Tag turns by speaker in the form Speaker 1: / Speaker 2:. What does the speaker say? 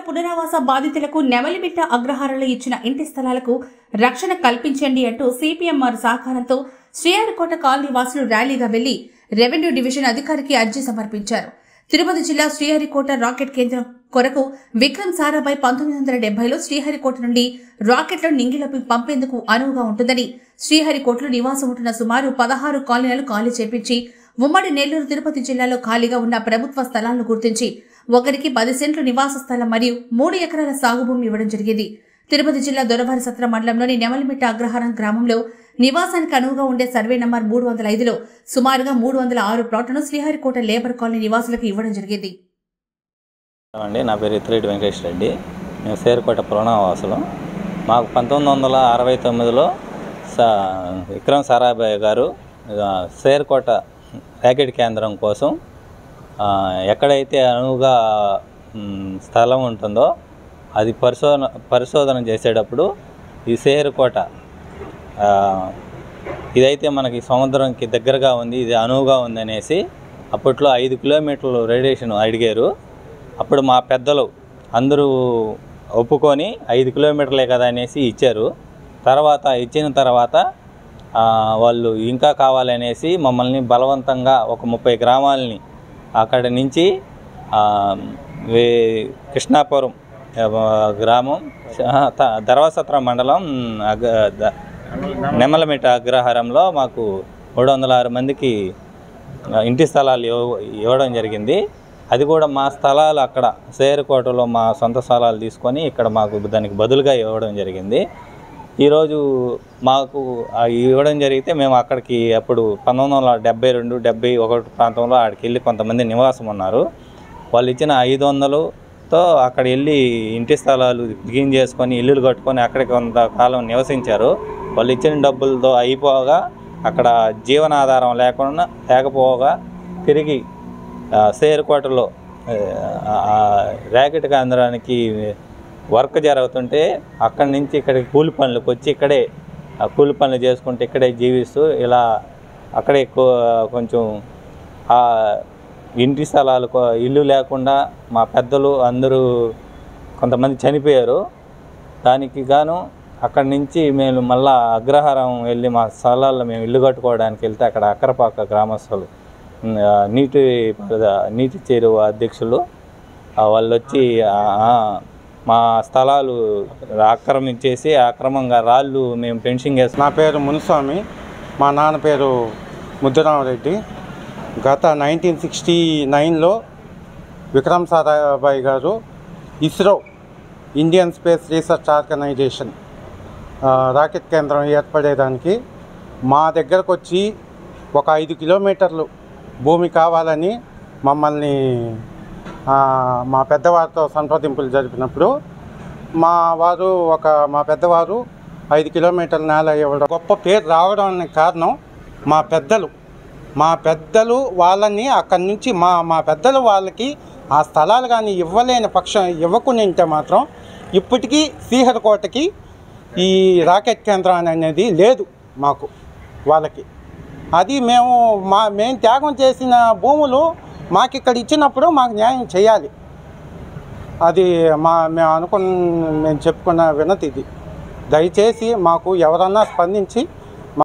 Speaker 1: పునరావాస బాధితులకు నెమలిమిట్ట అగ్రహారంలో ఇచ్చిన ఇంటి స్థలాలకు రక్షణ కల్పించండి అంటూ సిపిఎంఆర్ సహకారంతో శ్రీహరికోట కాలనీ వాసులు ర్యాలీగా వెళ్లి రెవెన్యూ డివిజన్ అధికారికి అర్జీ సమర్పించారు. తిరుపతి జిల్లా శ్రీహరికోట రాకెట్ కేంద్రం కొరకు విక్రమ్ సారాభాయ్ 1970లో శ్రీహరికోట నుండి రాకెట్లను నింగిలోకి పంపేందుకు అనువుగా ఉంటుందని శ్రీహరికోటలో నివాసం ఉంటున్న సుమారు 16 కాలనీలను ఖాళీ చేపించి ఉమ్మడి నెల్లూరు తిరుపతి జిల్లాలో ఖాళీగా ఉన్న ప్రభుత్వ స్థలాలను గుర్తించి ఒకరికి 10 సెంట్లు నివాస స్థలం మరియు 3 ఎకరాల సాగు భూమి ఇవ్వడం జరిగింది. తిరుపతి జిల్లా దొరవారి సత్ర మండలంలోని నెమలిమిట్ట అగ్రహారం గ్రామంలో నివాసానికి అనువుగా ఉండే సర్వే నంబర్ 305లో సుమారుగా 306 ప్లాట్లను శ్రీహరికోట లేబర్ కాలనీ నివాసులకు ఇవ్వడం జరిగింది.
Speaker 2: నా పేరు ఇత్తిరెడ్డి వెంకటేశ్వర రెడ్డి. మేము శ్రీహరికోట పునరావాసులు. మాకు 1969లో విక్రమ్ సారాభాయ్ గారు శ్రీహరికోట రాకెట్ కేంద్రం కోసం ఎక్కడైతే అనువుగా స్థలం ఉంటుందో అది పరిశోధన చేసేటప్పుడు ఈ శ్రీహరికోట ఇదైతే మనకి సముద్రంకి దగ్గరగా ఉంది, ఇది అనువుగా ఉందనేసి అప్పట్లో 5 కిలోమీటర్లు రేడియేషన్ అడిగారు. అప్పుడు మా పెద్దలు అందరూ ఒప్పుకొని 5 కిలోమీటర్లే కదా అనేసి ఇచ్చారు. ఇచ్చిన తర్వాత వాళ్ళు ఇంకా కావాలనేసి మమ్మల్ని బలవంతంగా ఒక 30 గ్రామాలని అక్కడి నుంచి కృష్ణాపురం గ్రామం ధర్మసత్ర మండలం నెమలిమిట్ట అగ్రహారంలో మాకు 306 మందికి ఇంటి స్థలాలు ఇవ్వడం జరిగింది. అది కూడా మా స్థలాలు అక్కడ శ్రీహరికోటలో మా సొంత స్థలాలు తీసుకొని ఇక్కడ మాకు దానికి బదులుగా ఇవ్వడం జరిగింది. ఈరోజు మాకు ఇవ్వడం జరిగితే మేము అక్కడికి అప్పుడు 1972, 71 ప్రాంతంలో అక్కడికి వెళ్ళి కొంతమంది నివాసం ఉన్నారు. వాళ్ళు ఇచ్చిన 500తో అక్కడ వెళ్ళి ఇంటి స్థలాలు క్లీన్ చేసుకొని ఇల్లులు కట్టుకొని అక్కడికి కొంతకాలం నివసించారు. వాళ్ళు ఇచ్చిన డబ్బులతో అయిపోగా అక్కడ జీవనాధారం లేకపోగా తిరిగి శ్రీహరికోటలో రాకెట్ కేంద్రానికి వర్క్ జరుగుతుంటే అక్కడి నుంచి ఇక్కడికి కూలి పనులకు వచ్చి ఇక్కడే కూలి పనులు చేసుకుంటే ఇక్కడే జీవిస్తూ ఇలా అక్కడే కొంచెం ఇంటి స్థలాలు ఇల్లు లేకుండా మా పెద్దలు అందరూ కొంతమంది చనిపోయారు. దానికి గాను అక్కడి నుంచి మేము మళ్ళా అగ్రహారం వెళ్ళి మా స్థలాల్లో మేము ఇల్లు కట్టుకోవడానికి వెళ్తే అక్కడ అక్కరపాక గ్రామస్తులు నీటి చెరువు అధ్యక్షులు వాళ్ళు వచ్చి మా స్థలాలు ఆక్రమించేసి అక్రమంగా రాళ్ళు మేము ఫెన్సింగ్ వేస్తాం.
Speaker 3: నా పేరు మునుస్వామి, మా నాన్న పేరు ముద్దురామరెడ్డి. గత 1969లో విక్రమ్ సారాభాయ్ గారు ISRO Indian space research organisation rocket కేంద్రం ఏర్పడేదానికి మా దగ్గరకు వచ్చి ఒక 5 కిలోమీటర్లు భూమి కావాలని మమ్మల్ని మా పెద్దవారితో సంప్రదింపులు జరిపినప్పుడు మా పెద్దవారు 5 కిలోమీటర్ల నేల ఇవ్వడం గొప్ప పేరు రావడానికి కారణం మా పెద్దలు వాళ్ళని అక్కడి నుంచి మా పెద్దలు వాళ్ళకి ఆ స్థలాలు కానీ ఇవ్వలేని పక్షం ఇవ్వకుండా ఉంటే మాత్రం ఇప్పటికీ శ్రీహరికోటకి ఈ రాకెట్ కేంద్రం అనేది లేదు మాకు వాళ్ళకి. అది మేము త్యాగం చేసిన భూములు మాకు ఇక్కడ ఇచ్చినప్పుడు మాకు న్యాయం చేయాలి. అది మేము చెప్పుకున్న వినతి ఇది. దయచేసి మాకు ఎవరన్నా స్పందించి